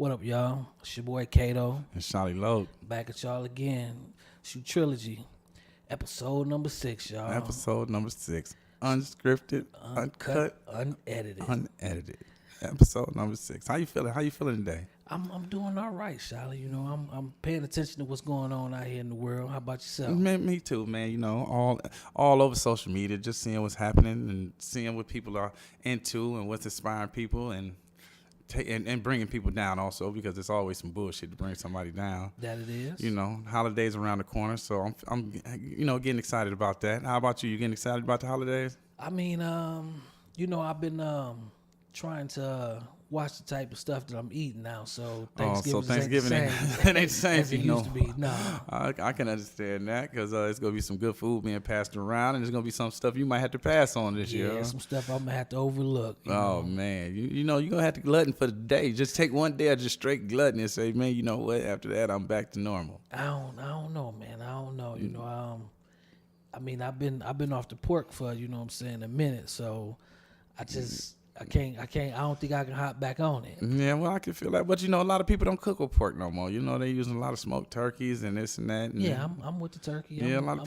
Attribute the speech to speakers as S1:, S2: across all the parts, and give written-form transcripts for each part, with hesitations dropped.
S1: What up, y'all? It's your boy Kato.
S2: And Shawty Loke.
S1: Back at y'all again. Shoot Trilogy. Episode number 6, y'all.
S2: Episode number 6. Unscripted, uncut,
S1: unedited.
S2: Unedited. Episode number 6. How you feeling? How you feeling today?
S1: I'm doing all right, Shawty. You know, I'm paying attention to what's going on out here in the world. How about yourself?
S2: Me too, man. You know, all over social media, just seeing what's happening and seeing what people are into and what's inspiring people and bringing people down also, because it's always some bullshit to bring somebody down.
S1: That it is.
S2: You know, holidays around the corner, so I'm getting excited about that. How about you? You getting excited about the holidays?
S1: I mean, I've been trying to watch the type of stuff that I'm eating now. So Thanksgiving
S2: it ain't the same
S1: as it used to be. No,
S2: I can understand that, because it's gonna be some good food being passed around, and there's gonna be some stuff you might have to pass on this year.
S1: Yeah, some stuff I'm gonna have to overlook.
S2: Oh man, you know you're gonna have to glutton for the day. Just take one day of just straight glutton and say, man, you know what? After that, I'm back to normal.
S1: I don't know, man. I don't know. You know, I mean, I've been off the pork for a minute, so I don't think I can hop back on it.
S2: Yeah, well, I can feel that. But, a lot of people don't cook with pork no more. They're using a lot of smoked turkeys and this and that. And
S1: yeah, I'm with the turkey.
S2: Yeah, a lot of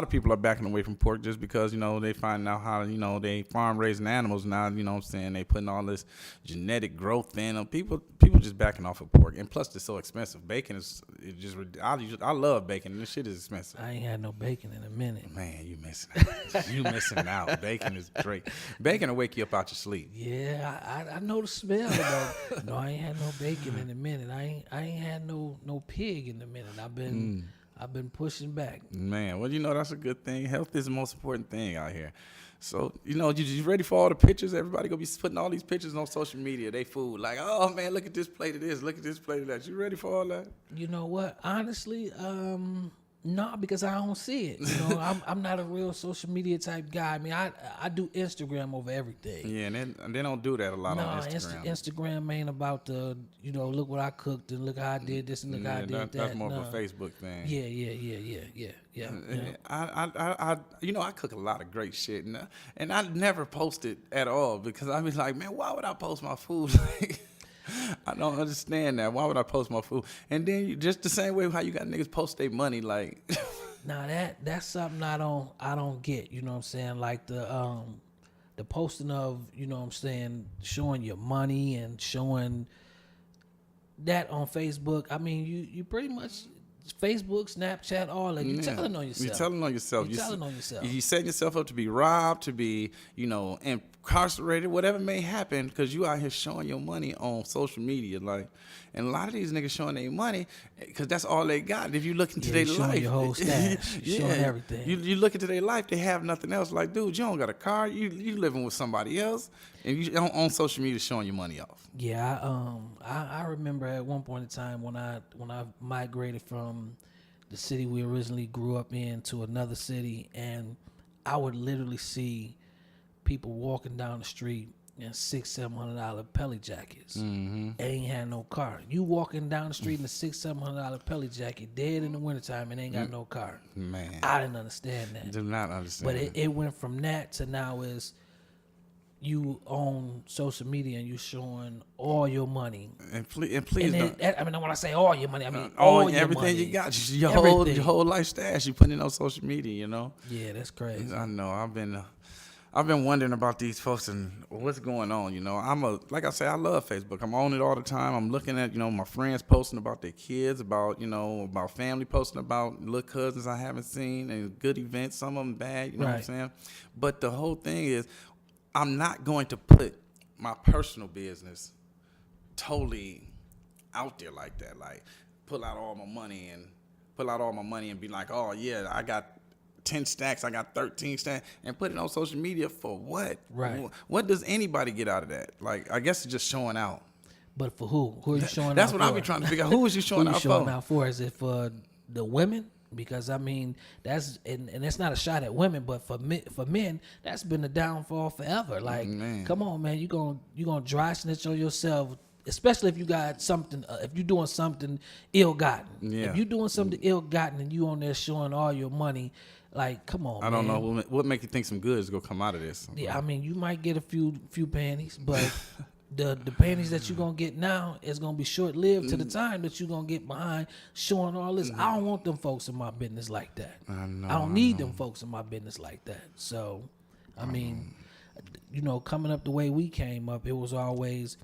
S2: people are backing away from pork just because, they find out how, they farm raising animals now, they putting all this genetic growth in them. People just backing off of pork. And plus, it's so expensive. Bacon is just, I love bacon. This shit is expensive.
S1: I ain't had no bacon in a minute.
S2: Man, you missing out. You missing out. Bacon is great. Bacon will wake you up out your sleep.
S1: Yeah, I know the smell, though. No, I ain't had no bacon in a minute. I ain't had no pig in a minute. I've been pushing back.
S2: Man, well, that's a good thing. Health is the most important thing out here. So, you ready for all the pictures? Everybody gonna be putting all these pictures on social media. They food like, oh man, look at this plate of this, look at this plate of that. You ready for all that?
S1: You know what? Honestly, no, because I don't see it. I'm not a real social media type guy. I mean, I do Instagram over everything.
S2: Yeah, and they don't do that a lot on Instagram.
S1: Instagram ain't about the, look what I cooked and look how I did this and look how I did that.
S2: That's more of a Facebook thing.
S1: Yeah.
S2: I cook a lot of great shit, and I never post it at all, because I be like, man, why would I post my food? I don't understand that. Why would I post my food? And then just the same way how you got niggas post their money, like.
S1: Now that's something I don't get. You know what I'm saying? Like the posting of, showing your money and showing that on Facebook. I mean, you pretty much Facebook, Snapchat, all that. You're telling on yourself.
S2: You're telling on yourself.
S1: You're telling on yourself.
S2: You setting yourself up to be robbed, to be, incarcerated, whatever may happen, because you out here showing your money on social media. Like, and a lot of these niggas showing their money because that's all they got. If you look into their life,
S1: your whole stash, showing everything.
S2: You look into their life, they have nothing else. Like, dude, you don't got a car. You living with somebody else, and you on social media showing your money off.
S1: Yeah, I remember at one point in time when I migrated from the city we originally grew up in to another city, and I would literally see people walking down the street in $600-$700 Pelly jackets.
S2: Mm-hmm.
S1: Ain't had no car. You walking down the street in a $600-$700 Pelly jacket, dead in the wintertime, and ain't got no car.
S2: Man,
S1: I didn't understand that.
S2: Do not understand.
S1: But it went from that to now is you on social media and you showing all your money.
S2: And please don't.
S1: I mean, when I say all your money, I mean all your
S2: everything
S1: money.
S2: You got, your whole life stash you putting on social media.
S1: Yeah, that's crazy.
S2: I know. I've been wondering about these folks and what's going on. Like I say, I love Facebook. I'm on it all the time. I'm looking at, my friends posting about their kids, about family posting about little cousins I haven't seen and good events. Some of them bad, what I'm saying? But the whole thing is, I'm not going to put my personal business totally out there like that. Like, pull out all my money and be like, oh yeah, I got 10 stacks, I got 13 stacks, and put it on social media for what?
S1: Right.
S2: What does anybody get out of that? Like, I guess it's just showing out.
S1: But for who? Who are you showing
S2: That's
S1: out for?
S2: That's what I be trying to figure out. Who is you showing
S1: out for?
S2: Who you showing
S1: out for? Is it for the women? Because I mean, that's and it's not a shot at women, but for men, that's been the downfall forever. Like, come on, man, you gonna dry snitch on yourself, especially if you got something. If you're doing something ill-gotten.
S2: Yeah.
S1: If you're doing something ill-gotten and you on there showing all your money, like, come on.
S2: I don't know what make you think some good is gonna come out of this.
S1: Yeah, I mean, you might get a few panties, but the paintings that you're gonna get now is gonna be short lived to the time that you're gonna get behind showing all this. I don't want them folks in my business like that.
S2: I know.
S1: I don't need them folks in my business like that. So, I mean, you know, coming up the way we came up, it was always,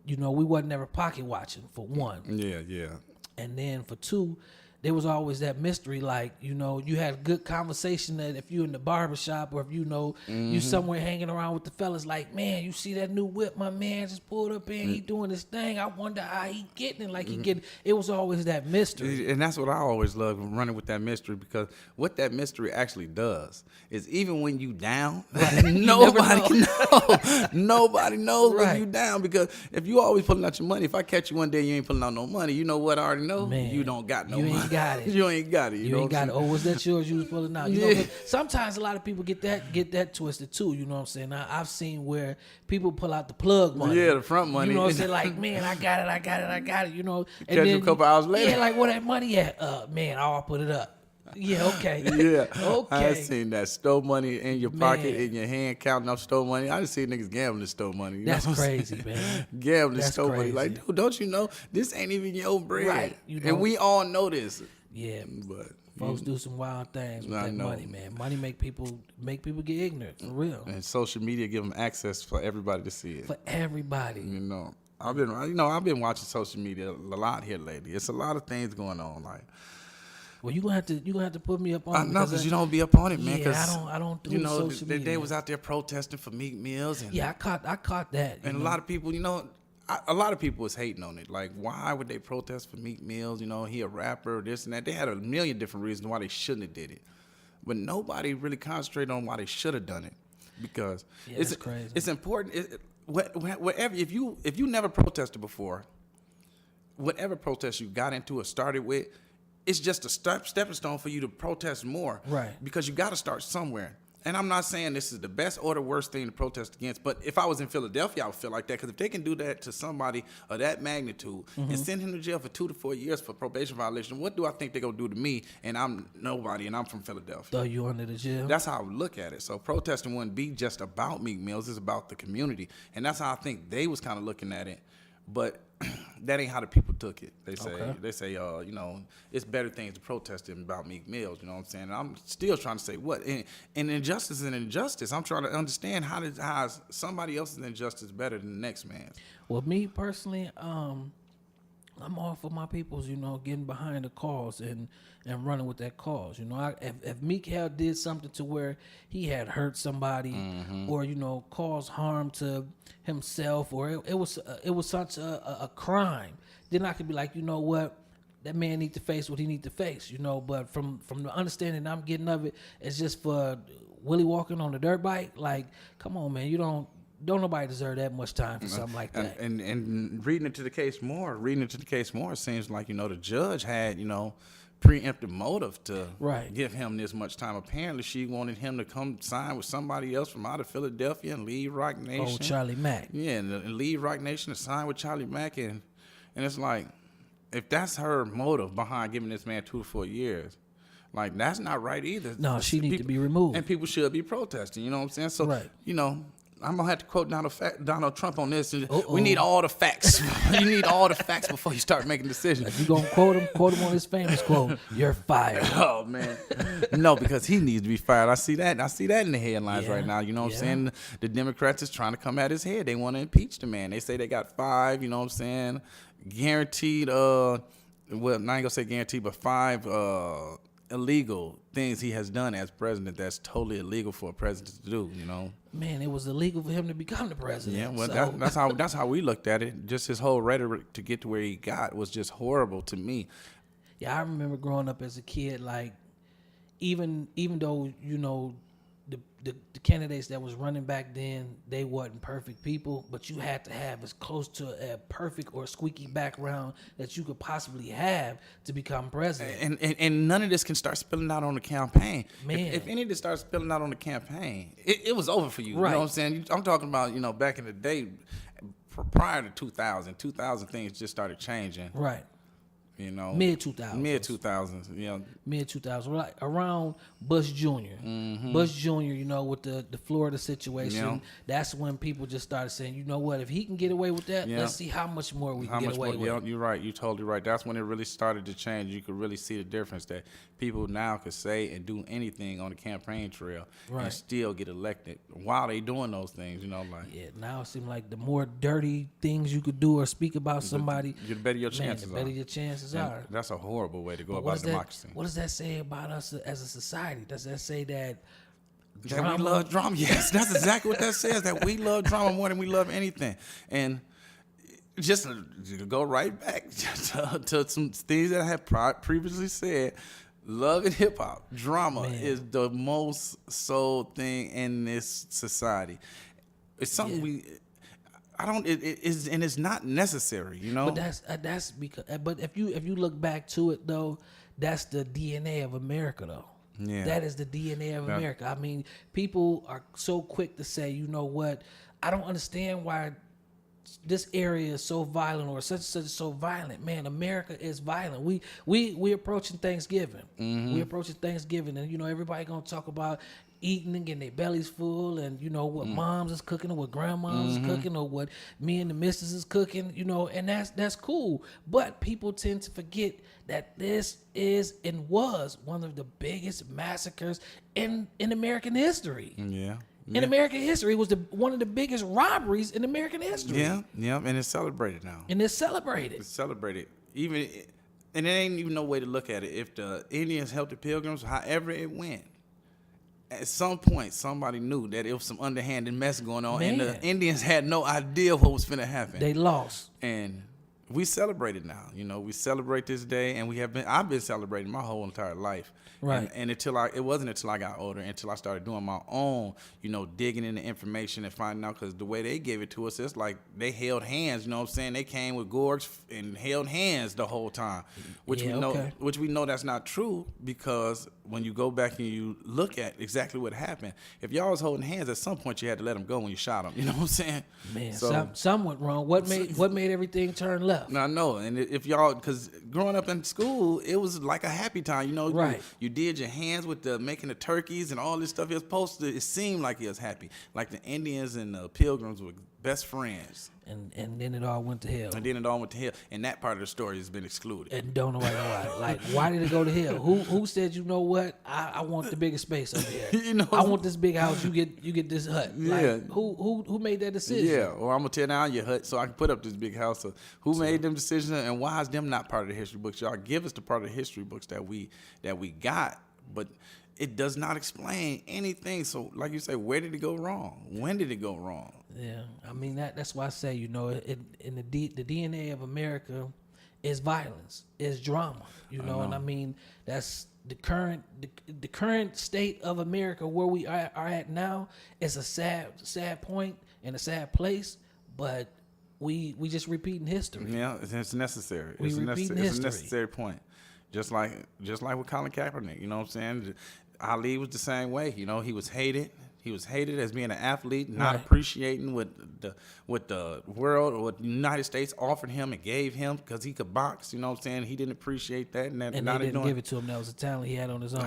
S1: you know, we wasn't ever pocket watching for one.
S2: Yeah.
S1: And then for two, there was always that mystery, like, you know, you had a good conversation that if you in the barbershop or if you know you somewhere hanging around with the fellas, like, man, you see that new whip my man just pulled up in, he doing this thing. I wonder how he getting it, like he getting. It was always that mystery.
S2: And that's what I always love, running with that mystery, because what that mystery actually does is even when you down, nobody knows. Nobody knows when you down, because if you always pulling out your money, if I catch you one day you ain't pulling out no money, you know what I already know?
S1: Man,
S2: you don't got no
S1: you
S2: money.
S1: Ain't got it.
S2: You ain't got it.
S1: You ain't got it. Oh, was that yours? You was pulling out. You know, but sometimes a lot of people get that twisted too. You know what I'm saying? I've seen where people pull out the plug money.
S2: Yeah, the front money.
S1: You know what I'm saying? Like, man, I got it. You know, and
S2: catch
S1: then
S2: you a couple hours later.
S1: Yeah, like, where that money at? Man, I'll put it up. Yeah, okay.
S2: Yeah.
S1: Okay.
S2: I seen that stole money in your pocket, in your hand, counting up stole money. I just seen niggas gambling stole money. You
S1: That's
S2: know
S1: crazy, man.
S2: Gambling
S1: That's
S2: stole money.
S1: crazy.
S2: Like, dude, don't you know this ain't even your bread?
S1: Right. You know,
S2: and we all know this.
S1: Yeah.
S2: But
S1: folks do some wild things with that
S2: know.
S1: money, man. Money make people get ignorant, for real.
S2: And social media give them access for everybody to see it.
S1: For everybody.
S2: You know, I've been watching social media a lot here lately. It's a lot of things going on. Like,
S1: well, you gonna have to put me up on it.
S2: No, because you don't be up on it, man.
S1: Yeah, I don't do social media.
S2: They was out there protesting for Meek Mills, and
S1: yeah, I caught that.
S2: And a lot of people, a lot of people was hating on it. Like, why would they protest for Meek Mills? You know, he a rapper, this and that. They had a million different reasons why they shouldn't have did it, but nobody really concentrated on why they should have done it, because it's crazy. It's important. Whatever, if you never protested before, whatever protest you got into or started with, it's just a stepping stone for you to protest more.
S1: Right. Because
S2: you got to start somewhere. And I'm not saying this is the best or the worst thing to protest against, but if I was in Philadelphia, I would feel like that. Because if they can do that to somebody of that magnitude and send him to jail for 2 to 4 years for probation violation, what do I think they're going to do to me? And I'm nobody, and I'm from Philadelphia.
S1: Throw you under the jail?
S2: That's how I would look at it. So protesting wouldn't be just about Meek Mills. It's about the community. And that's how I think they was kind of looking at it. But that ain't how the people took it. They say, it's better things to protest than about Meek Mills. You know what I'm saying? And I'm still trying to say what? And injustice is an injustice. I'm trying to understand how is somebody else's injustice better than the next man's.
S1: Well, me personally, I'm all for my peoples, getting behind the cause and running with that cause. If Meek had did something to where he had hurt somebody or, caused harm to himself, or it was such a crime, then I could be like, you know what, that man need to face what he need to face, But from the understanding I'm getting of it, it's just for Willie walking on a dirt bike. Like, come on, man, don't nobody deserve that much time for something like that.
S2: And reading into the case more, it seems like, the judge had, preemptive motive to give him this much time. Apparently, she wanted him to come sign with somebody else from out of Philadelphia and leave Rock Nation.
S1: Oh, Charlie Mack.
S2: Yeah, and leave Rock Nation to sign with Charlie Mack. And it's like, if that's her motive behind giving this man 2 to 4 years, like, that's not right either.
S1: No, she needs to be removed.
S2: And people should be protesting, you know what I'm saying? So, I'm going to have to quote Donald Trump on this. We need all the facts. You need all the facts before you start making decisions.
S1: If you're going to quote him on his famous quote, you're fired.
S2: Oh, man. No, because he needs to be fired. I see that in the headlines right now. You know what I'm saying? The Democrats is trying to come at his head. They want to impeach the man. They say they got 5, you know what I'm saying, guaranteed, well, I ain't going to say guaranteed, but 5 illegal things he has done as president that's totally illegal for a president to do, Man,
S1: it was illegal for him to become the president.
S2: Yeah, well, that's how we looked at it. Just his whole rhetoric to get to where he got was just horrible to me.
S1: Yeah, I remember growing up as a kid, like, even though, the candidates that was running back then, they wasn't perfect people, but you had to have as close to a perfect or squeaky background that you could possibly have to become president.
S2: And none of this can start spilling out on the campaign.
S1: Man.
S2: If any of this starts spilling out on the campaign, it was over for you.
S1: Right.
S2: You know what I'm saying? I'm talking about, back in the day, prior to 2000 things just started changing.
S1: Right.
S2: You know,
S1: Mid 2000s.
S2: Mid 2000s. You know,
S1: Mid 2000s, right around Bush Jr. Bush Jr. You know, with the Florida situation, that's when people just started saying, you know what, if he can get away with that, let's see how much more we can get away with.
S2: You're right. You're totally right. That's when it really started to change. You could really see the difference that people now could say and do anything on the campaign trail and still get elected while they doing those things. You know, like
S1: now it seems like the more dirty things you could do or speak about somebody,
S2: the better your chances
S1: the better your chances are.
S2: That's a horrible way to go about democracy.
S1: What does that say about us as a society? Does that say that
S2: we love drama? Yes, that's exactly what that says, that we love drama more than we love anything. And just to go right back to some things that I have previously said, love and hip-hop, drama is the most sold thing in this society. It's something it's not necessary, you know.
S1: But that's because. But if you look back to it though, that's the DNA of America though. Yeah. That is the DNA of America. I mean, people are so quick to say, you know what? I don't understand why this area is so violent or such and such is so violent. Man, America is violent. We approaching Thanksgiving. We approaching Thanksgiving, and you know everybody gonna talk about eating and getting their bellies full, and you know what moms is cooking or what grandmas is cooking or what me and the missus is cooking, you know, and that's cool. But people tend to forget that this is and was one of the biggest massacres in American history.
S2: Yeah.
S1: In American history, it was one of the biggest robberies in American history.
S2: Yeah, and it's celebrated now.
S1: It's celebrated.
S2: And it ain't even no way to look at it. If the Indians helped the Pilgrims, however it went, at some point somebody knew that it was some underhanded mess going on, and the Indians had no idea what was finna happen.
S1: They lost.
S2: And we celebrate it now. You know, we celebrate this day, and I've been celebrating my whole entire life.
S1: Right.
S2: And it wasn't until I got older, until I started doing my own, you know, digging into information and finding out, because the way they gave it to us, it's like they held hands, you know what I'm saying? They came with gourds and held hands the whole time, which we know that's not true, because when you go back and you look at exactly what happened, if y'all was holding hands, at some point you had to let them go when you shot them. You know what I'm saying?
S1: Man, so, some went wrong. What made everything turn left?
S2: I know, and if y'all, because growing up in school, it was like a happy time, you know.
S1: Right.
S2: You did your hands with making the turkeys and all this stuff. It seemed like he was happy, like the Indians and the Pilgrims were best friends.
S1: And then it all went to hell.
S2: And that part of the story has been excluded.
S1: And don't know why. Like, why did it go to hell? Who said, you know what? I want the biggest space over here. You know, I want this big house. You get this hut.
S2: Yeah.
S1: Like, who made that decision?
S2: Yeah. Well, I'm gonna tear down your hut so I can put up this big house. So who made them decisions, and why is them not part of the history books? Y'all give us the part of the history books that we got, but it does not explain anything. So, like you say, where did it go wrong? When did it go wrong?
S1: Yeah, I mean that's why I say, you know, in the DNA of America is violence, is drama, you know, and I mean that's the current state of America where we are at now is a sad point and a sad place, but we just repeating history.
S2: Yeah, it's necessary. It's a necessary point. Just like with Colin Kaepernick, you know what I'm saying? Ali was the same way. You know, he was hated. He was hated as being an athlete, not appreciating what the world or the United States offered him and gave him because he could box. You know what I'm saying? He didn't appreciate that. And
S1: they didn't give it to him. That was a talent he had on his own.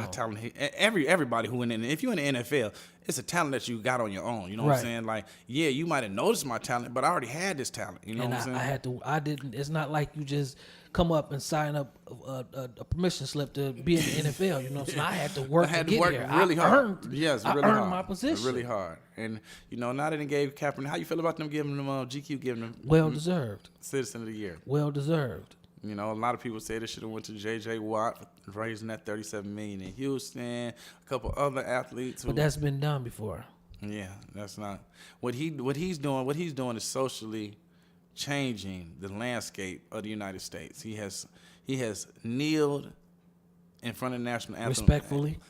S2: Everybody who if you're in the NFL, it's a talent that you got on your own. You know what I'm saying? Like, yeah, you might have noticed my talent, but I already had this talent. You know what I'm saying?
S1: I didn't. It's not like you just come up and sign up a permission slip to be in the NFL. You know what I'm saying? I had to work to get here.
S2: Really hard.
S1: I earned my position.
S2: Really hard. And, you know, now that they gave Kaepernick, how you feel about them giving them, GQ giving them?
S1: Well-deserved.
S2: Citizen of the Year.
S1: Well-deserved.
S2: You know, a lot of people say they should have went to J.J. Watt, raising that $37 million in Houston, a couple other athletes.
S1: But that's been done before.
S2: Yeah, that's not. What he's doing is socially changing the landscape of the United States. He has kneeled in front of the national anthem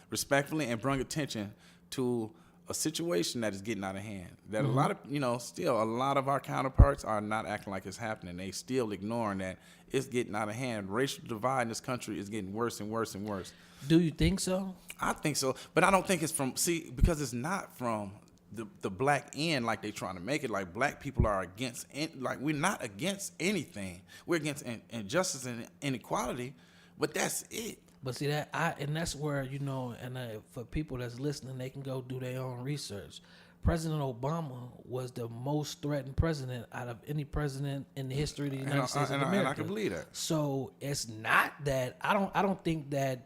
S2: respectfully, and brought attention to a situation that is getting out of hand. That a lot of our counterparts are not acting like it's happening. They still ignoring that it's getting out of hand. Racial divide in this country is getting worse and worse and worse.
S1: Do you think so?
S2: I think so, but I don't think it's because it's not from the black end like they trying to make it like black people are against like we're not against anything. We're against injustice and inequality, but that's it.
S1: But see and that's where and for people that's listening, they can go do their own research. President Obama was the most threatened president out of any president in the history of the United States of America.
S2: And I can believe that.
S1: So it's not that I don't think that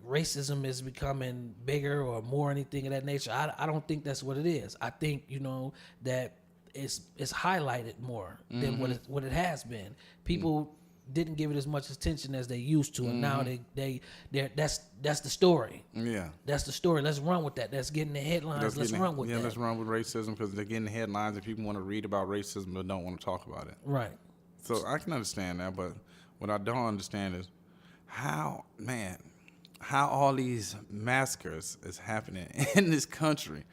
S1: racism is becoming bigger or more anything of that nature. I don't think that's what it is. I think that it's highlighted more than what it has been. People didn't give it as much attention as they used to, and now that's the story.
S2: Yeah,
S1: that's the story. Let's run with that. That's getting the headlines. Let's run with that.
S2: Yeah, let's run with racism because they're getting the headlines and people want to read about racism but don't want to talk about it.
S1: Right.
S2: So I can understand that, but what I don't understand is how all these massacres is happening in this country.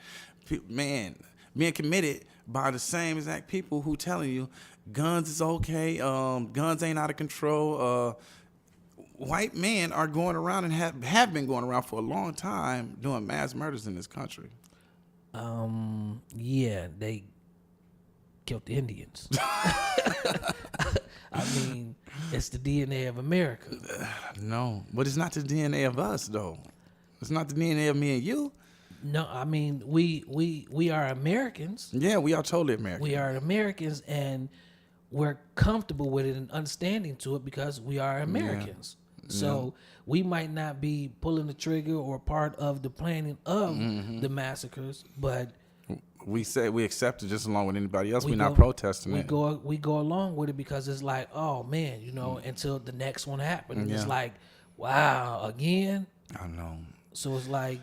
S2: Man, being committed by the same exact people who telling you guns is okay, guns ain't out of control. White men are going around and have been going around for a long time doing mass murders in this country.
S1: Yeah, they killed the Indians. I mean, it's the DNA of America.
S2: No, but it's not the DNA of us, though. It's not the DNA of me and you.
S1: No, I mean, we are Americans.
S2: Yeah, we are totally Americans.
S1: We are Americans, and we're comfortable with it and understanding to it because we are Americans. Yeah. So we might not be pulling the trigger or part of the planning of the massacres, but
S2: we say we accept it just along with anybody else. We're not protesting it.
S1: We go along with it because it's like, oh man, until the next one happens. And it's like, wow, again.
S2: I know.
S1: So it's like,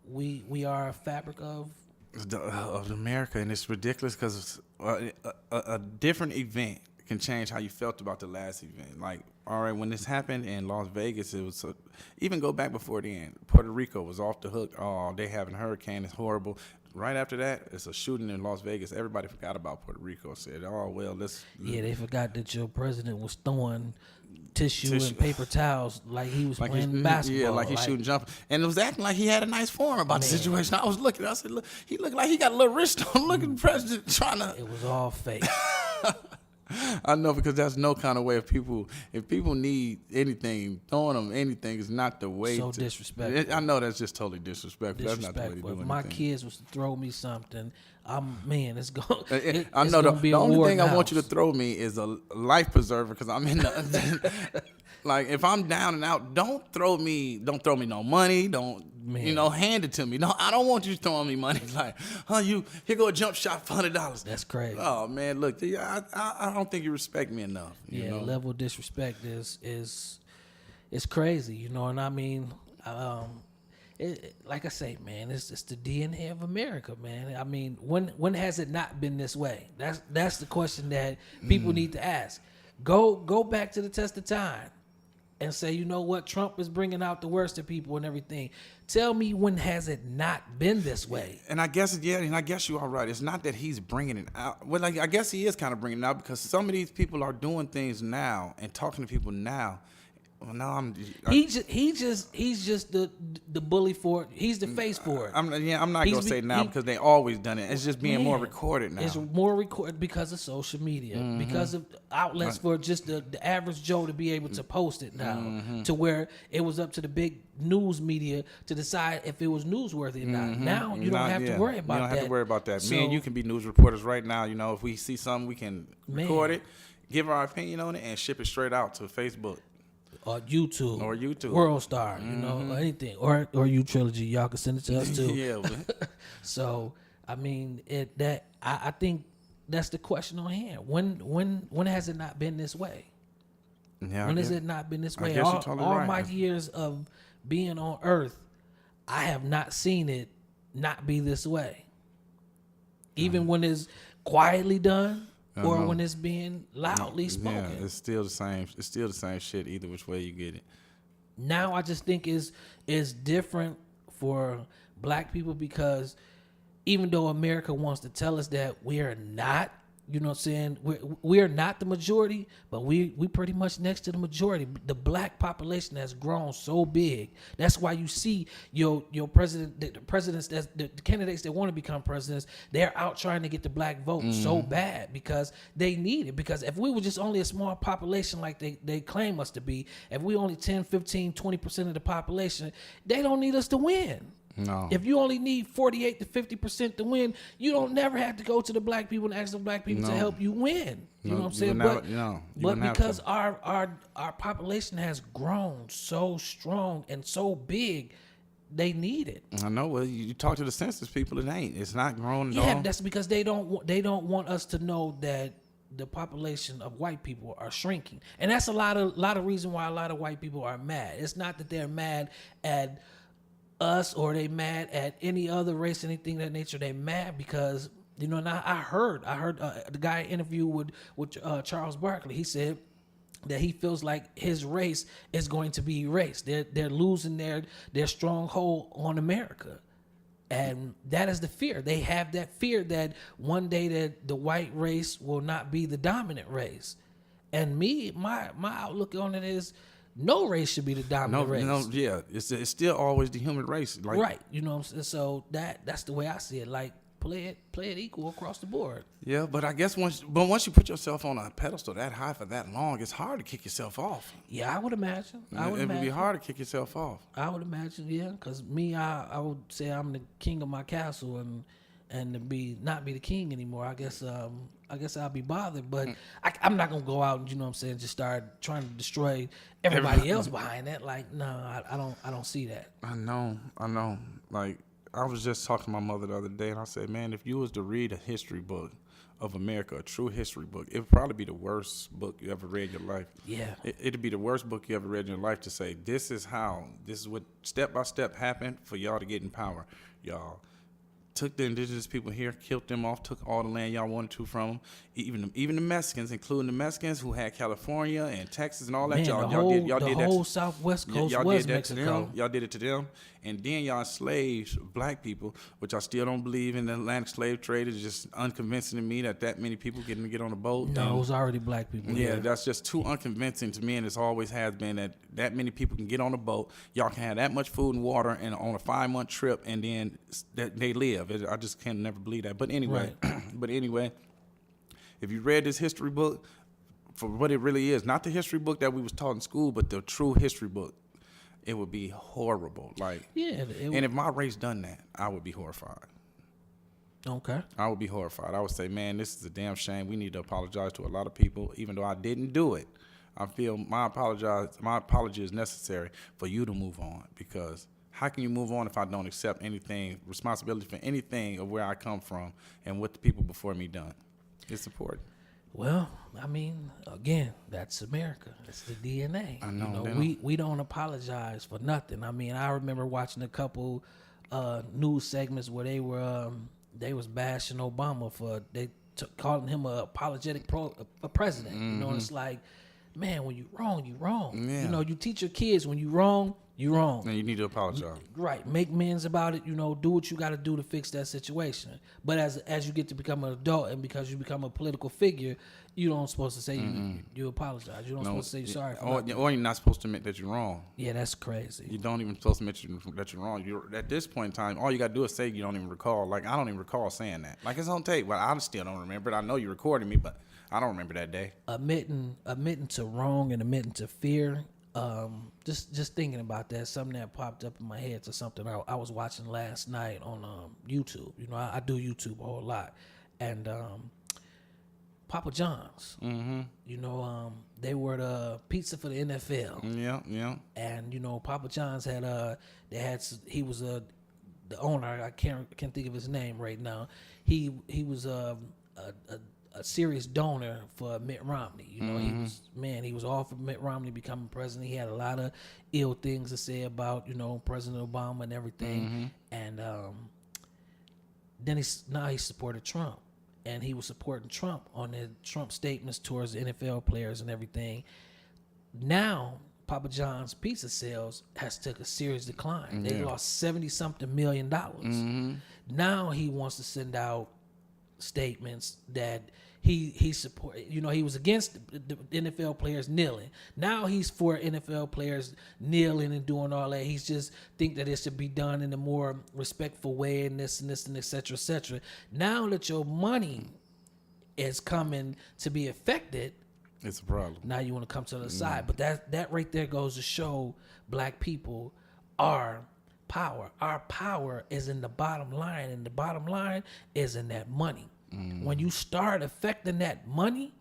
S1: we are a fabric of
S2: America, and it's ridiculous because a different event can change how you felt about the last event. Like, all right, when this happened in Las Vegas, it was even go back before then. Puerto Rico was off the hook. Oh, they having a hurricane. It's horrible. Right after that, it's a shooting in Las Vegas. Everybody forgot about Puerto Rico. Said, oh, well,
S1: they forgot that your president was throwing tissue and paper towels like he was playing basketball.
S2: Yeah, like he's shooting jump. And it was acting like he had a nice form about the situation. I was looking. I said, look, he looked like he got a little wrist on. Look at the president trying to.
S1: It was all fake.
S2: I know, because that's no kind of way of people. If people need anything, throwing them anything is not the way.
S1: So disrespectful.
S2: I know that's just totally disrespectful. That's not the way to do anything.
S1: If my kids was to throw me something, it's going.
S2: I know the only thing I want you to throw me is a life preserver because I'm in the. Like, if I'm down and out, don't throw me no money. Don't hand it to me. No, I don't want you throwing me money. Like, here go a jump shot for $100.
S1: That's crazy.
S2: Oh man, look, I don't think you respect me enough.
S1: The level of disrespect is crazy. And I mean, like I say, man, it's the DNA of America, man. I mean, when has it not been this way? That's the question that people need to ask. Go back to the test of time and say, you know what, Trump is bringing out the worst of people and everything. Tell me, when has it not been this way?
S2: And I guess you are right. It's not that he's bringing it out. Well, I guess he is kind of bringing it out because some of these people are doing things now and talking to people now. Well, no, he's
S1: just the bully for it. He's the face for it.
S2: I'm not gonna say now because they always done it. It's just being more recorded now.
S1: It's more recorded because of social media, because of outlets for just the average Joe to be able to post it now, to where it was up to the big news media to decide if it was newsworthy or not. Now you don't have to worry about that.
S2: You don't have to worry about that. Me and you can be news reporters right now. If we see something, we can record it, give our opinion on it, and ship it straight out to Facebook.
S1: Or YouTube.
S2: World
S1: Star, or anything. Or you Trilogy. Y'all can send it to us too.
S2: Yeah.
S1: So, I mean, I think that's the question on hand. When has it not been this way?
S2: Yeah,
S1: when has it not been this way?
S2: You're totally
S1: all
S2: right.
S1: My years of being on Earth, I have not seen it not be this way. Even when it's quietly done. Or when it's being loudly spoken.
S2: Yeah, it's still the same. It's still the same shit either which way you get it.
S1: Now I just think is different for black people because even though America wants to tell us that we are not You know what I'm saying? We're not the majority, but we pretty much next to the majority. The black population has grown so big. That's why you see your president, the presidents, the candidates that want to become presidents, they're out trying to get the black vote so bad because they need it. Because if we were just only a small population like they claim us to be, if we only 10, 15, 20% of the population, they don't need us to win.
S2: No.
S1: If you only need 48 to 50% to win, you don't never have to go to the black people and ask the black people to help you win. You know what I'm saying? But because our population has grown so strong and so big, they need it.
S2: I know. Well, you talk to the census people, it ain't. It's not growing at all.
S1: Yeah, that's because they don't want us to know that the population of white people are shrinking, and that's a lot of reason why a lot of white people are mad. It's not that they're mad at us or they mad at any other race, anything of that nature. They mad because, you know, now I heard the guy interviewed with Charles Barkley. He said that he feels like his race is going to be erased. They're losing their stronghold on America. And that is the fear. They have that fear that one day that the white race will not be the dominant race. And my outlook on it is, no race should be the dominant race.
S2: No, yeah, it's still always the human race, like,
S1: right? You know what I'm saying? So that's the way I see it. Like, play it equal across the board.
S2: Yeah, but I guess once you put yourself on a pedestal that high for that long, it's hard to kick yourself off.
S1: Yeah, I would imagine.
S2: It would be hard to kick yourself off.
S1: I would imagine, yeah, because I would say I'm the king of my castle, and to not be the king anymore. I guess I'll be bothered, but I'm not gonna go out and, you know what I'm saying, just start trying to destroy everybody else behind that. Like, no, I don't see that.
S2: I know. Like, I was just talking to my mother the other day, and I said, man, if you was to read a history book of America, a true history book, it would probably be the worst book you ever read in your life.
S1: Yeah.
S2: It'd be the worst book you ever read in your life to say, this is what step by step happened for y'all to get in power. Y'all took the indigenous people here, killed them off, took all the land y'all wanted to from them. Even the Mexicans, including the Mexicans who had California and Texas and all that.
S1: Man,
S2: y'all did
S1: the
S2: that.
S1: whole Southwest Coast
S2: y'all
S1: was
S2: did that
S1: Mexico.
S2: to them. Y'all did it to them, and then y'all enslaved black people, which I still don't believe in the Atlantic slave trade. It's just unconvincing to me that many people getting to get on a boat.
S1: No, it was already black people.
S2: Yeah, that's just too unconvincing to me, and it's always has been that many people can get on a boat. Y'all can have that much food and water and on a 5-month trip, and then they live. I just can never believe that. But anyway,
S1: Right.
S2: If you read this history book for what it really is, not the history book that we was taught in school, but the true history book, it would be horrible. Like,
S1: yeah,
S2: and if my race done that, I would be horrified.
S1: Okay.
S2: I would be horrified. I would say, man, this is a damn shame. We need to apologize to a lot of people, even though I didn't do it. I feel my apology is necessary for you to move on, because how can you move on if I don't accept anything, responsibility for anything of where I come from and what the people before me done? It's important.
S1: Well, I mean, again, that's America. It's the DNA.
S2: I know.
S1: You know, we don't apologize for nothing. I mean, I remember watching a couple news segments where they was bashing Obama for calling him a apologetic president. You know, and it's like, man, when you wrong, you wrong.
S2: Yeah.
S1: You know, you teach your kids when you wrong, you wrong.
S2: And you need to apologize.
S1: Right. Make amends about it. You know, do what you got to do to fix that situation. But as you get to become an adult, and because you become a political figure, you don't supposed to say you apologize. You don't supposed to say you're sorry for nothing.
S2: Or you're not supposed to admit that you're wrong.
S1: Yeah, that's crazy.
S2: You don't even supposed to admit that you're wrong. At this point in time, all you got to do is say you don't even recall. Like, I don't even recall saying that. Like, it's on tape. Well, I still don't remember it. I know you recorded me, but I don't remember that day.
S1: Admitting to wrong and admitting to fear. Just thinking about that, something that popped up in my head to something I was watching last night on YouTube. You know, I do YouTube a whole lot, and Papa John's. Mm-hmm. You know, they were the pizza for the NFL.
S2: Yeah.
S1: And you know, Papa John's had he was the owner. I can't think of his name right now. He was a serious donor for Mitt Romney. You know, he was all for Mitt Romney becoming president. He had a lot of ill things to say about, you know, President Obama and everything. And then he supported Trump, and he was supporting Trump on the Trump statements towards the NFL players and everything. Now Papa John's pizza sales has took a serious decline. They lost $70-something million. Now he wants to send out statements that he support, you know, he was against the NFL players kneeling. Now he's for NFL players kneeling and doing all that. He's just think that it should be done in a more respectful way and this and this and et cetera, et cetera. Now that your money is coming to be affected,
S2: it's a problem.
S1: now you want to come to the side. But that right there goes to show black people our power. Our power is in the bottom line, and the bottom line is in that money. When you start affecting that money,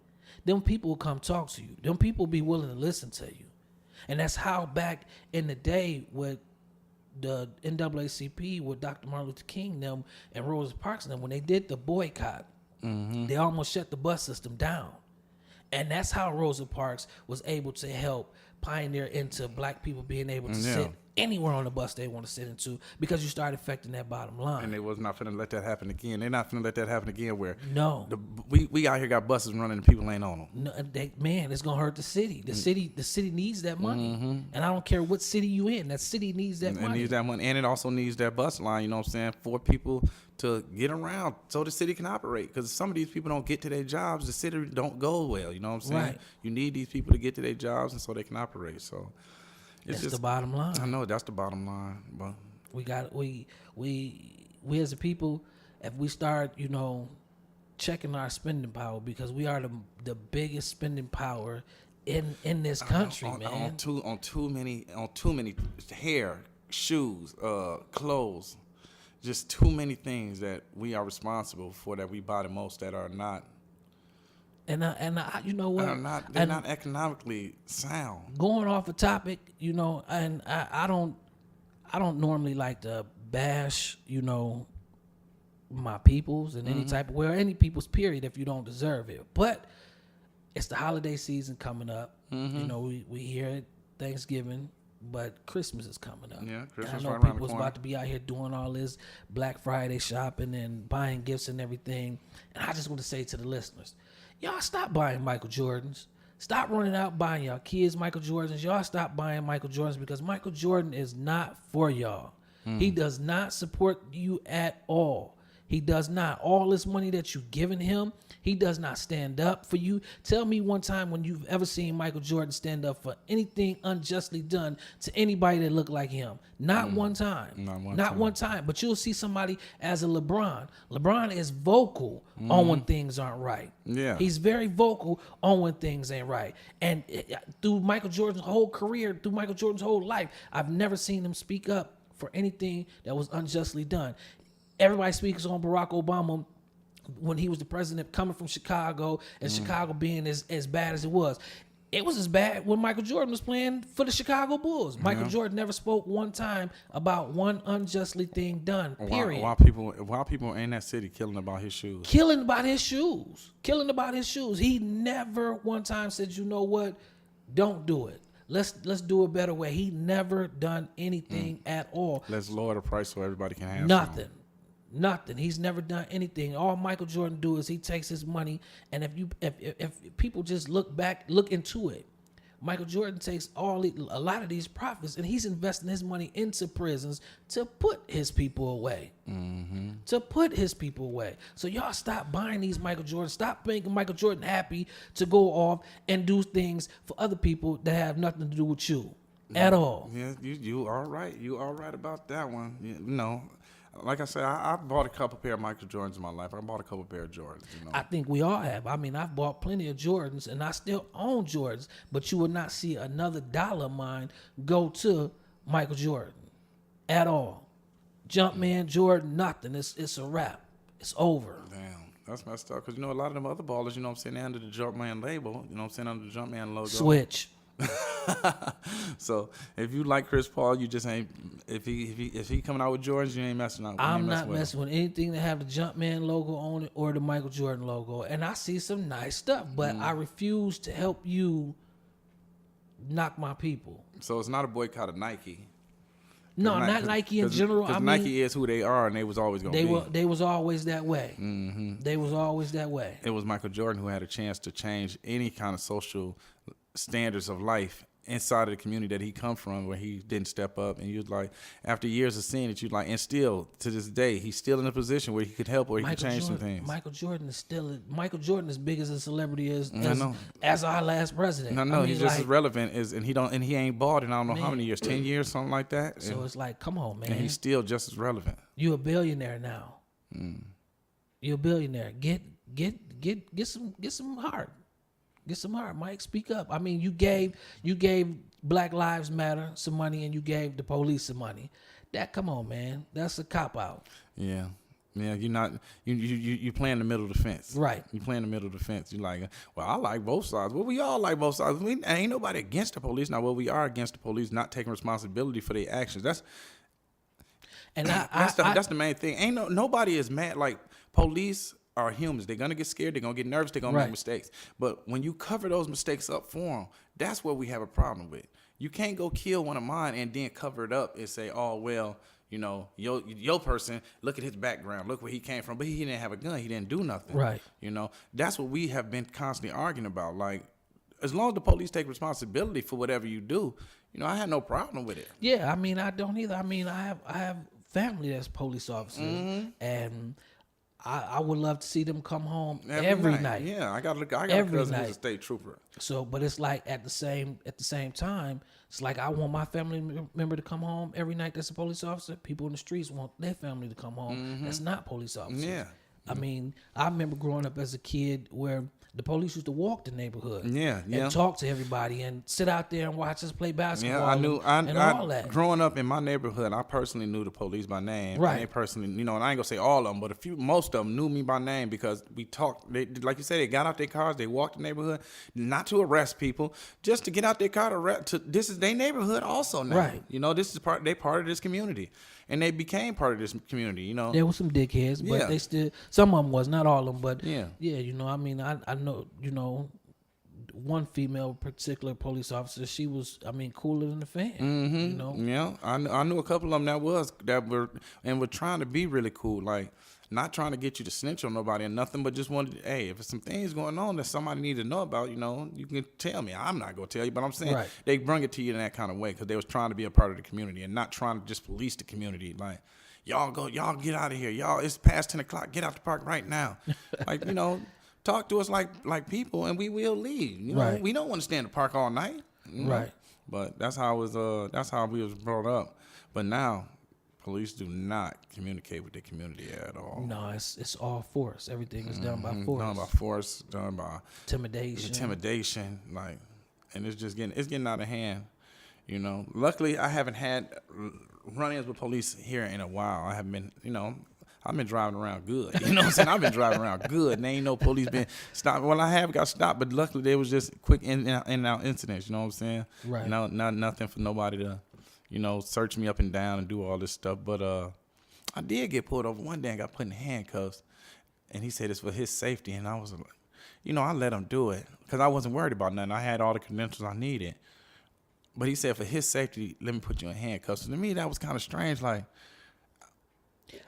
S1: them people will come talk to you. Them people be willing to listen to you. And that's how back in the day with the NAACP, with Dr. Martin Luther King them and Rosa Parks and them, when they did the boycott, they almost shut the bus system down. And that's how Rosa Parks was able to help pioneer into black people being able to sit anywhere on the bus they want to sit into, because you start affecting that bottom line.
S2: And they was not finna let that happen again. They're not finna let that happen again where we out here got buses running and people ain't on them.
S1: No, man, it's gonna hurt the city. The city needs that money. And I don't care what city you in, that city needs that money.
S2: It needs that money, and it also needs that bus line, you know what I'm saying, for people to get around so the city can operate. Because some of these people don't get to their jobs, the city don't go well, you know what I'm saying?
S1: Right.
S2: You need these people to get to their jobs and so they can operate. So it's
S1: That's the bottom line.
S2: I know that's the bottom line, but
S1: we as a people, if we start, you know, checking our spending power, because we are the biggest spending power in this country, man.
S2: On too many hair, shoes, clothes, just too many things that we are responsible for, that we buy the most, that are not.
S1: And I, you know what?
S2: They're not economically sound.
S1: Going off a topic, you know, and I don't normally like to bash, you know, my peoples in any type of way, or any people's period, if you don't deserve it. But it's the holiday season coming up. You know, we hear Thanksgiving, but Christmas is coming up.
S2: Yeah, Christmas
S1: and I know
S2: right around the
S1: people's
S2: corner.
S1: about to be out here doing all this Black Friday shopping and buying gifts and everything. And I just want to say to the listeners, y'all stop buying Michael Jordans. Stop running out buying y'all kids Michael Jordans. Y'all stop buying Michael Jordans, because Michael Jordan is not for y'all. He does not support you at all. He does not. All this money that you've given him, he does not stand up for you. Tell me one time when you've ever seen Michael Jordan stand up for anything unjustly done to anybody that looked like him. Not one time. Not one time. But you'll see somebody as a LeBron. LeBron is vocal on when things aren't right.
S2: Yeah.
S1: He's very vocal on when things ain't right. And through Michael Jordan's whole career, through Michael Jordan's whole life, I've never seen him speak up for anything that was unjustly done. Everybody speaks on Barack Obama when he was the president, coming from Chicago, and Chicago being as bad as it was. It was as bad when Michael Jordan was playing for the Chicago Bulls. Michael Jordan never spoke one time about one unjustly thing done, period.
S2: Why people in that city killing about his shoes?
S1: Killing about his shoes. He never one time said, you know what, don't do it. Let's do a better way. He never done anything at all.
S2: Let's lower the price so everybody can have
S1: Nothing. He's never done anything. All Michael Jordan do is he takes his money, and if people just look into it, Michael Jordan takes a lot of these profits, and he's investing his money into prisons to put his people away. So y'all stop buying these Michael Jordans. Stop making Michael Jordan happy to go off and do things for other people that have nothing to do with you at all.
S2: Yeah, you are right. You are right about that one. You know, like I said, I bought a couple pair of Michael Jordans in my life. I bought a couple pair of Jordans. You know,
S1: I think we all have. I mean, I've bought plenty of Jordans, and I still own Jordans, but you will not see another dollar of mine go to Michael Jordan at all. Jumpman, Jordan, nothing. It's a wrap. It's over.
S2: damn, that's messed up. Because, you know, a lot of them other ballers, you know what I'm saying, they're under the Jumpman label, you know what I'm saying, under the Jumpman logo.
S1: Switch.
S2: So if you like Chris Paul, you just ain't. If he coming out with Jordans, you ain't messing out.
S1: I'm not messing with anything that have the Jumpman logo on it or the Michael Jordan logo. And I see some nice stuff, but I refuse to help you knock my people.
S2: So it's not a boycott of Nike.
S1: No, not Nike in general. I mean,
S2: Nike is who they are, and they was always gonna be.
S1: They was always that way. They was always that way.
S2: It was Michael Jordan who had a chance to change any kind of social standards of life inside of the community that he come from where he didn't step up, and you was like, after years of seeing it, you like, and still to this day he's still in a position where he could help or he could change some things.
S1: Michael Jordan as big as a celebrity as our last president.
S2: No, he's just as relevant and he ain't bald in I don't know how many years, 10 years, something like that.
S1: So it's like, come on, man.
S2: And he's still just as relevant.
S1: You a billionaire now. You're a billionaire. Get some heart. Get some heart, Mike. Speak up. I mean, you gave Black Lives Matter some money and you gave the police some money. Come on, man. That's a cop out.
S2: Yeah. Yeah, you playing the middle of the fence.
S1: Right.
S2: You playing the middle of the fence. You like, well, I like both sides. Well, we all like both sides. Ain't nobody against the police. Now, we are against the police not taking responsibility for their actions. That's the main thing. Nobody is mad. Like, police are humans. They're gonna get scared. They're gonna get nervous. They're gonna make mistakes. But when you cover those mistakes up for them, that's what we have a problem with. You can't go kill one of mine and then cover it up and say, oh well, you know, your person, look at his background, look where he came from, but he didn't have a gun, he didn't do nothing.
S1: Right.
S2: You know, that's what we have been constantly arguing about. Like, as long as the police take responsibility for whatever you do, you know, I had no problem with it.
S1: Yeah, I mean, I don't either. I mean, I have family that's police officers, and I would love to see them come home every night.
S2: Yeah, I got a cousin who's a state trooper.
S1: So, but it's like at the same time, it's like I want my family member to come home every night. That's a police officer. People in the streets want their family to come home. That's not police officers.
S2: Yeah.
S1: I mean, I remember growing up as a kid where the police used to walk the neighborhood, and talk to everybody, and sit out there and watch us play basketball.
S2: Yeah,
S1: all that.
S2: Growing up in my neighborhood, I personally knew the police by name.
S1: Right.
S2: And they personally, you know, and I ain't gonna say all of them, but most of them knew me by name because we talked. They, like you said, they got out their cars, they walked the neighborhood, not to arrest people, just to get out their car this is their neighborhood also now.
S1: Right.
S2: You know, they part of this community. And they became part of this community, you know.
S1: There were some dickheads, but they still, some of them was, not all of them, but
S2: yeah,
S1: you know, I mean, I know, you know, one female particular police officer, she was, I mean, cooler than the fan, you know.
S2: Yeah, I knew a couple of them that were trying to be really cool, like not trying to get you to snitch on nobody or nothing, but just wanted, hey, if there's some things going on that somebody need to know about, you know, you can tell me. I'm not going to tell you, but I'm saying they bring it to you in that kind of way because they was trying to be a part of the community and not trying to just police the community. Like, y'all get out of here. Y'all, it's past 10 o'clock. Get out the park right now. Like, you know, talk to us like people and we will leave. You know, we don't want to stay in the park all night. You know? Right. But that's how we was brought up. But now, police do not communicate with the community at all.
S1: No, it's all force. Everything is done by force.
S2: Done by force. Done by
S1: intimidation.
S2: Like, and it's getting out of hand. You know. Luckily, I haven't had run-ins with police here in a while. I haven't been. You know, I've been driving around good. You know what I'm saying? I've been driving around good. And there ain't no police been stopped. Well, I have got stopped, but luckily there was just quick in and out incidents. You know what I'm saying?
S1: Right.
S2: No, nothing for nobody to, you know, search me up and down and do all this stuff. But I did get pulled over one day and got put in handcuffs. And he said it's for his safety. And I was like, you know, I let him do it because I wasn't worried about nothing. I had all the credentials I needed. But he said for his safety, let me put you in handcuffs. And to me, that was kind of strange. Like,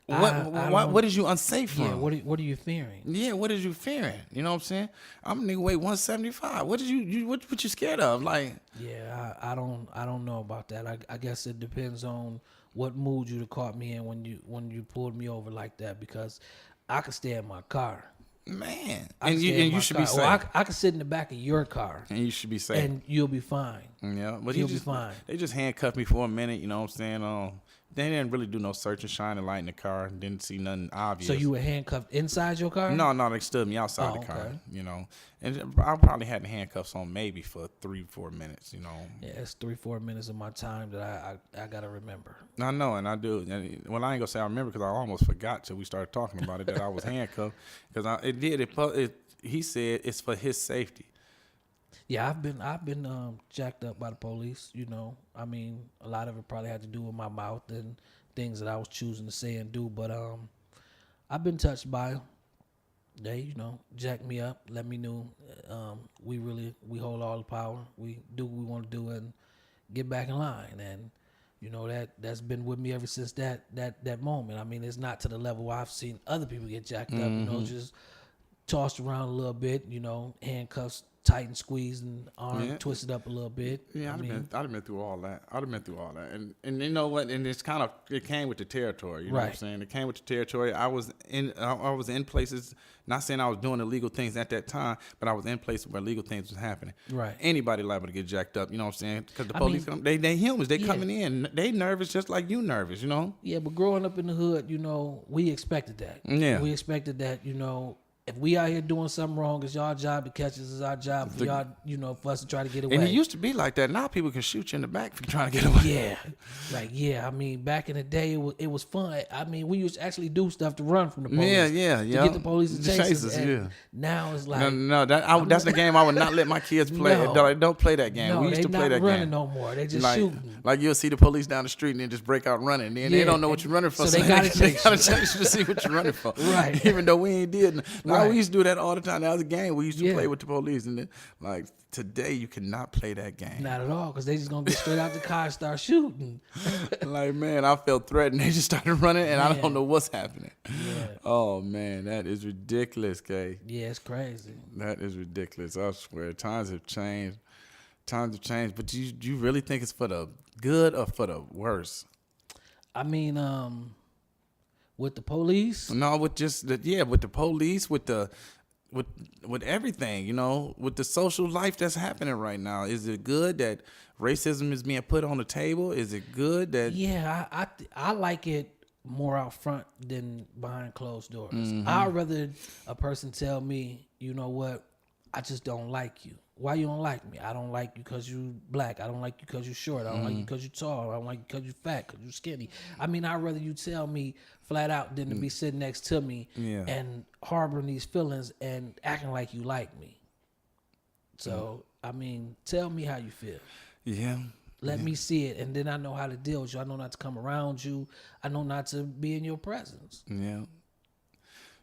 S2: what is you unsafe from?
S1: Yeah, what are you fearing?
S2: Yeah, what is you fearing? You know what I'm saying? I'm a nigga weigh 175. What you scared of? Like,
S1: yeah, I don't know about that. I guess it depends on what mood you'd have caught me in when you pulled me over like that, because I could stay in my car.
S2: Man, and you should be safe.
S1: Well, I could sit in the back of your car,
S2: and you should be safe,
S1: and you'll be fine.
S2: Yeah, but
S1: you'll be fine.
S2: They just handcuffed me for a minute. You know what I'm saying? They didn't really do no search and shine and light in the car. Didn't see nothing obvious.
S1: So you were handcuffed inside your car?
S2: No, they stood me outside the car.
S1: Okay.
S2: You know, and I probably had the handcuffs on maybe for 3-4 minutes. You know.
S1: Yeah, it's 3-4 minutes of my time that I gotta remember.
S2: I know, and I do. And, well, I ain't gonna say I remember because I almost forgot till we started talking about it that I was handcuffed because he said it's for his safety.
S1: Yeah, I've been jacked up by the police. You know, I mean, a lot of it probably had to do with my mouth and things that I was choosing to say and do. But I've been touched by them. They, you know, jacked me up, let me know we hold all the power. We do what we want to do and get back in line. And you know that's been with me ever since that moment. I mean, it's not to the level where I've seen other people get jacked up. You know, just tossed around a little bit. You know, handcuffs tightened, squeezed, and arm twisted up a little bit.
S2: Yeah, I'd have been through all that. And you know what? And it came with the territory. You know what I'm saying? It came with the territory. I was in places. Not saying I was doing illegal things at that time, but I was in places where illegal things was happening.
S1: Right.
S2: Anybody liable to get jacked up. You know what I'm saying? Because the police, they humans. They coming in. They nervous just like you nervous. You know?
S1: Yeah, but growing up in the hood, you know, we expected that.
S2: Yeah.
S1: We expected that. You know, if we out here doing something wrong, it's y'all job to catch us. It's our job for y'all, you know, for us to try to get away.
S2: And it used to be like that. Now people can shoot you in the back for trying to get away.
S1: Yeah. I mean, back in the day, it was fun. I mean, we used to actually do stuff to run from the police.
S2: Yeah.
S1: To get the police to chase us. And now it's like
S2: that's the game I would not let my kids play. Don't play that game.
S1: No,
S2: we used to play that game.
S1: They not running no more. They just shooting.
S2: Like you'll see the police down the street and then just break out running. Then they don't know what you're running for.
S1: So they gotta chase
S2: you to see what you're running for.
S1: Right.
S2: Even though we ain't did. We used to do that all the time. That was a game we used to play with the police. And then, like today, you cannot play that game.
S1: Not at all, because they just gonna get straight out the car and start shooting.
S2: Like, man, I felt threatened. They just started running, and I don't know what's happening.
S1: Yeah.
S2: Oh man, that is ridiculous, Kay.
S1: Yeah, it's crazy.
S2: That is ridiculous. I swear, times have changed. But do you really think it's for the good or for the worse?
S1: I mean, with the police?
S2: No, with the police, with everything, you know, with the social life that's happening right now. Is it good that racism is being put on the table? Is it good that?
S1: Yeah, I like it more out front than behind closed doors.
S2: Mm-hmm.
S1: I'd rather a person tell me, you know what, I just don't like you. Why you don't like me? I don't like you because you black. I don't like you because you short. I don't like you because you tall. I don't like you because you fat, because you skinny. I mean, I'd rather you tell me flat out than to be sitting next to me and harboring these feelings and acting like you like me. So, I mean, tell me how you feel.
S2: Yeah.
S1: Let me see it, and then I know how to deal with you. I know not to come around you. I know not to be in your presence.
S2: Yeah.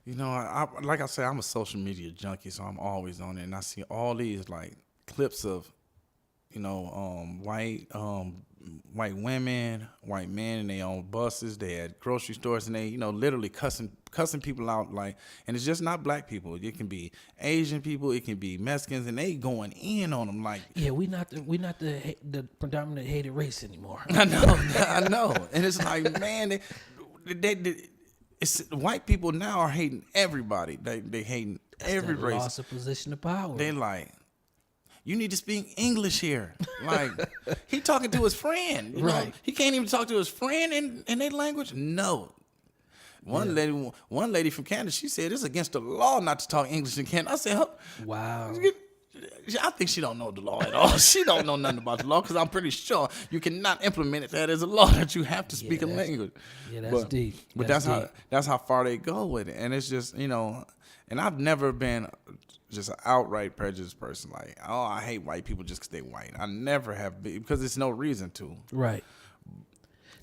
S2: You know, I like I said, I'm a social media junkie, so I'm always on it, and I see all these like clips of, you know, white women, white men, and they on buses, they at grocery stores, and they, you know, literally cussing people out, like, and it's just not black people. It can be Asian people, it can be Mexicans, and they going in on them like. Yeah,
S1: we not the predominant hated race anymore.
S2: I know, and it's like, man, it's white people now are hating everybody. They hating every race.
S1: Loss of position of power.
S2: They like, you need to speak English here. Like, he talking to his friend. You know? He can't even talk to his friend in their language. No. One lady from Canada, she said it's against the law not to talk English in Canada. I said, huh?
S1: Wow.
S2: I think she don't know the law at all. She don't know nothing about the law, because I'm pretty sure you cannot implement that as a law that you have to speak a language.
S1: Yeah, that's deep.
S2: But that's how far they go with it. And it's just, you know, and I've never been just an outright prejudiced person. Like, oh, I hate white people just because they white. I never have been, because there's no reason to.
S1: Right.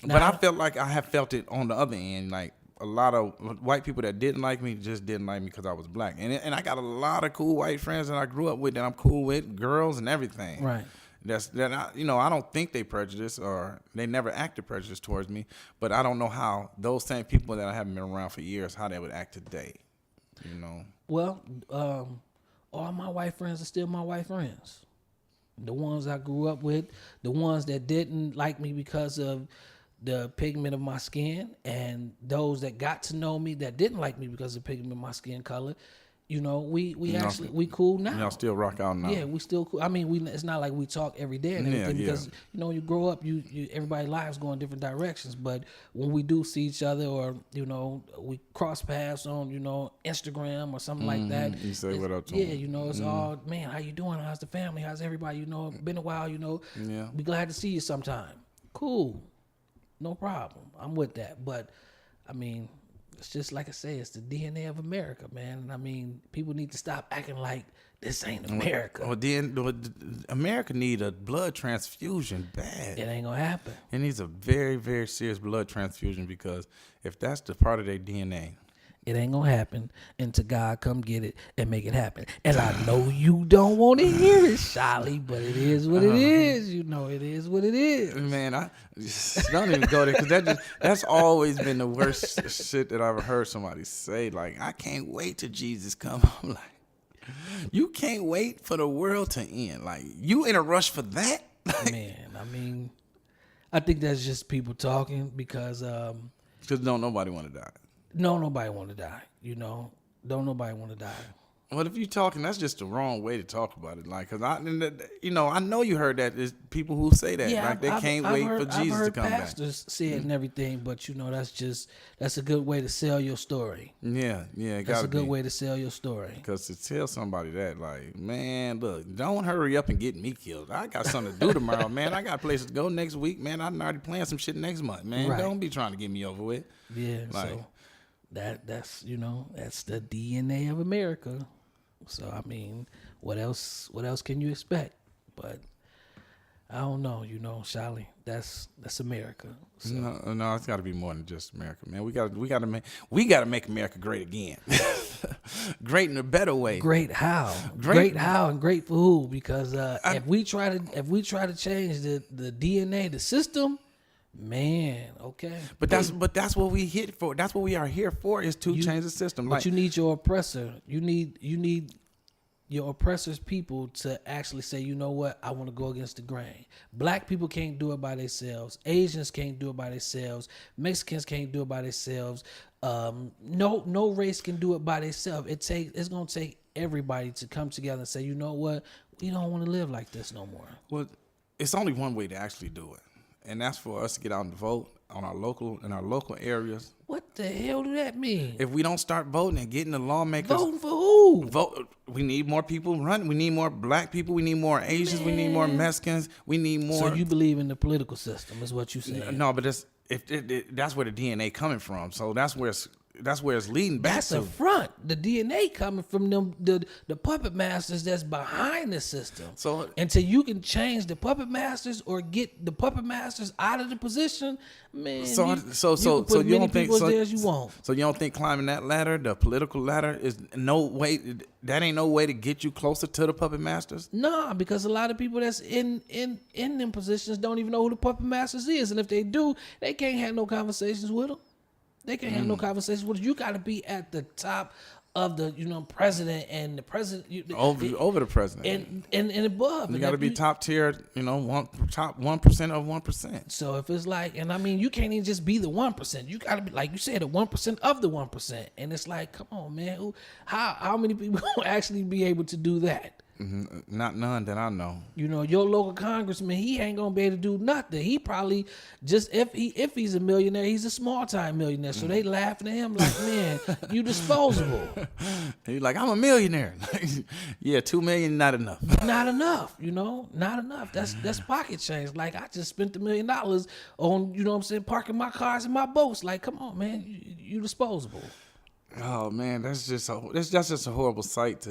S2: But I felt like I have felt it on the other end, like, a lot of white people that didn't like me just didn't like me because I was black. And I got a lot of cool white friends that I grew up with that I'm cool with, girls and everything.
S1: Right.
S2: I don't think they prejudiced, or they never acted prejudiced towards me, but I don't know how those same people that I haven't been around for years, how they would act today, you know.
S1: Well, all my white friends are still my white friends. The ones I grew up with, the ones that didn't like me because of the pigment of my skin, and those that got to know me that didn't like me because of the pigment of my skin color, you know, we cool now.
S2: Y'all still rock out now.
S1: Yeah, we still cool. I mean, it's not like we talk every day and everything, because you know, you grow up, you everybody's lives go in different directions. But when we do see each other, or you know, we cross paths on, you know, Instagram or something like that.
S2: You say what up to
S1: them.
S2: them.
S1: You know, it's all, man, how you doing? How's the family? How's everybody? You know, been a while. You know, be glad to see you sometime. Cool. No problem. I'm with that. But, I mean, it's just like I say, it's the DNA of America, man. And I mean, people need to stop acting like this ain't America.
S2: Well, then America need a blood transfusion bad.
S1: It ain't going to happen.
S2: It needs a very, very serious blood transfusion, because if that's the part of their DNA,
S1: it ain't going to happen until God come get it and make it happen. And I know you don't want to hear it, Sholly, but it is what it is. You know, it is what it is.
S2: Man, I just don't even go there, because that's always been the worst shit that I've ever heard somebody say. Like, I can't wait till Jesus come. I'm like, You can't wait for the world to end. Like, you in a rush for that?
S1: Man, I mean, I think that's just people talking because
S2: Because don't nobody want to die.
S1: nobody want to die. Don't nobody want to die.
S2: Well, if you're talking, that's just the wrong way to talk about it. Like, cause I know you heard that. There's people who say that, like they can't wait for Jesus to come back.
S1: Pastors say it and everything, but that's a good way to sell your story.
S2: Yeah,
S1: That's a good way to sell your story.
S2: Because to tell somebody that, like, man, look, don't hurry up and get me killed. I got something to do tomorrow, man. I got places to go next week, man. I'm already planning some shit next month, man.
S1: Right.
S2: Don't be trying to get me over with.
S1: Yeah,
S2: Like,
S1: so that's the DNA of America. So I mean, what else can you expect? But I don't know, Shally, that's America. So.
S2: No, it's got to be more than just America, man. We got to make America great again, great in a better way.
S1: Great how? Great how and great for who? Because if we try to change the DNA, the system, man, okay.
S2: But that's what we hit for. That's what we are here for, is to change the system.
S1: But you need your oppressor. You need your oppressor's people to actually say, you know what, I want to go against the grain. Black people can't do it by themselves. Asians can't do it by themselves. Mexicans can't do it by themselves. No race can do it by themselves. It's gonna take everybody to come together and say, you know what, we don't want to live like this no more.
S2: Well, it's only one way to actually do it, and that's for us to get out and vote in our local areas.
S1: What the hell do that mean?
S2: If we don't start voting and getting the lawmakers
S1: Voting for who?
S2: vote, we need more people running. We need more black people. We need more Asians. We need more Mexicans. We need more.
S1: So you believe in the political system, is what you saying?
S2: No, but that's where the DNA coming from. So that's where it's leading back
S1: That's
S2: to.
S1: a front. The DNA coming from them, the puppet masters that's behind the system.
S2: So
S1: until you can change the puppet masters or get the puppet masters out of the position, man.
S2: So
S1: you
S2: you
S1: can
S2: don't think
S1: as there as you want.
S2: So you don't think climbing that ladder, the political ladder, is no way? That ain't no way to get you closer to the puppet masters.
S1: Nah, because a lot of people that's in them positions don't even know who the puppet masters is, and if they do, they can't have no conversations with them. They can't have no conversations with them. You got to be at the top of the president and the president
S2: Over the president
S1: and above.
S2: You got to be top tier. Top 1% of 1%.
S1: So if it's like, and I mean, you can't even just be the 1%. You got to be, like you said, the 1% of the 1%. And it's like, come on, man. How many people will actually be able to do that?
S2: Not none that I know.
S1: Your local congressman, he ain't gonna be able to do nothing. He probably just if he's a millionaire, he's a small time millionaire. So they laughing at him like, man, you disposable.
S2: He's like, I'm a millionaire. Yeah, $2 million not enough.
S1: Not enough, not enough. That's pocket change. Like, I just spent $1 million on, parking my cars and my boats. Like, come on, man, you disposable.
S2: Oh man, that's just a horrible sight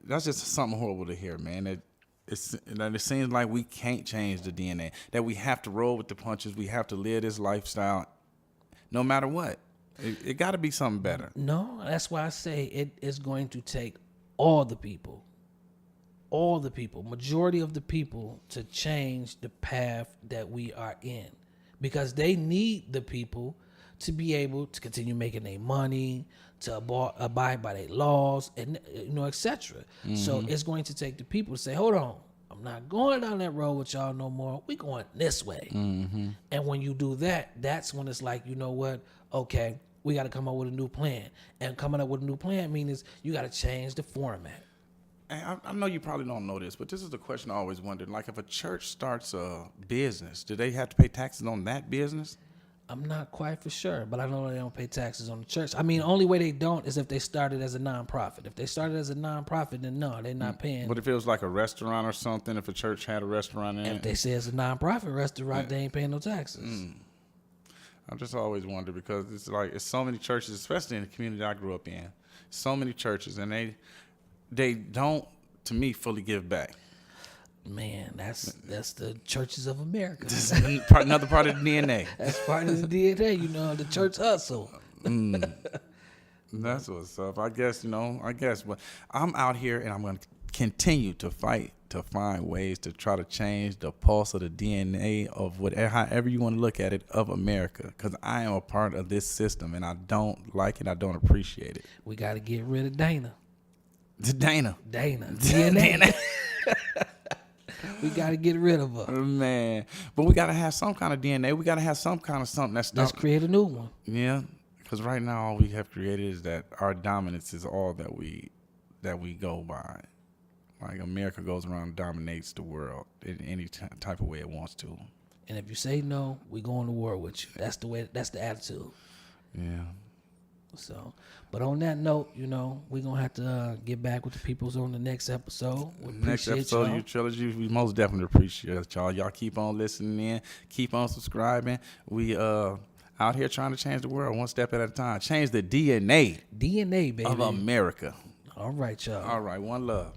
S2: that's just something horrible to hear, man. It seems like we can't change the DNA. That we have to roll with the punches. We have to live this lifestyle, no matter what. It got to be something better.
S1: No, that's why I say it is going to take all the people, majority of the people, to change the path that we are in, because they need the people to be able to continue making their money, to abide by their laws, and etc. Mm-hmm. So it's going to take the people to say, hold on, I'm not going down that road with y'all no more. We going this way. Mm-hmm. And when you do that, that's when it's like, you know what? Okay, we got to come up with a new plan. And coming up with a new plan means you got to change the format.
S2: And I know you probably don't know this, but this is the question I always wondered. Like, if a church starts a business, do they have to pay taxes on that business?
S1: I'm not quite for sure, but I know they don't pay taxes on the church. I mean, the only way they don't is if they started as a nonprofit. If they started as a nonprofit, then no, they're not paying.
S2: But if it was like a restaurant or something, if a church had a restaurant in it?
S1: If they say it's a nonprofit restaurant, they ain't paying no taxes.
S2: I just always wonder, because it's so many churches, especially in the community I grew up in, so many churches, and they don't, to me, fully give back.
S1: Man, that's the churches of America.
S2: This is another part of the DNA.
S1: That's part of the DNA, the church hustle.
S2: That's what's up. I guess, but I'm out here and I'm going to continue to fight to find ways to try to change the pulse of the DNA of however you want to look at it, of America, because I am a part of this system and I don't like it. I don't appreciate it.
S1: We got to get rid of Dana.
S2: Dana.
S1: DNA. We got to get rid of her.
S2: Man. But we got to have some kind of DNA. We got to have some kind of something that's...
S1: Let's create a new one.
S2: Yeah. Because right now all we have created is that our dominance is all that we go by. Like America goes around and dominates the world in any type of way it wants to.
S1: And if you say no, we going to war with you. That's the way. That's the attitude.
S2: Yeah.
S1: So, but on that note, we're going to have to get back with the peoples on the next episode.
S2: Next episode of your trilogy, we most definitely appreciate y'all. Y'all keep on listening in. Keep on subscribing. We out here trying to change the world one step at a time. Change the DNA
S1: baby.
S2: of America.
S1: All right, y'all.
S2: All right, one love.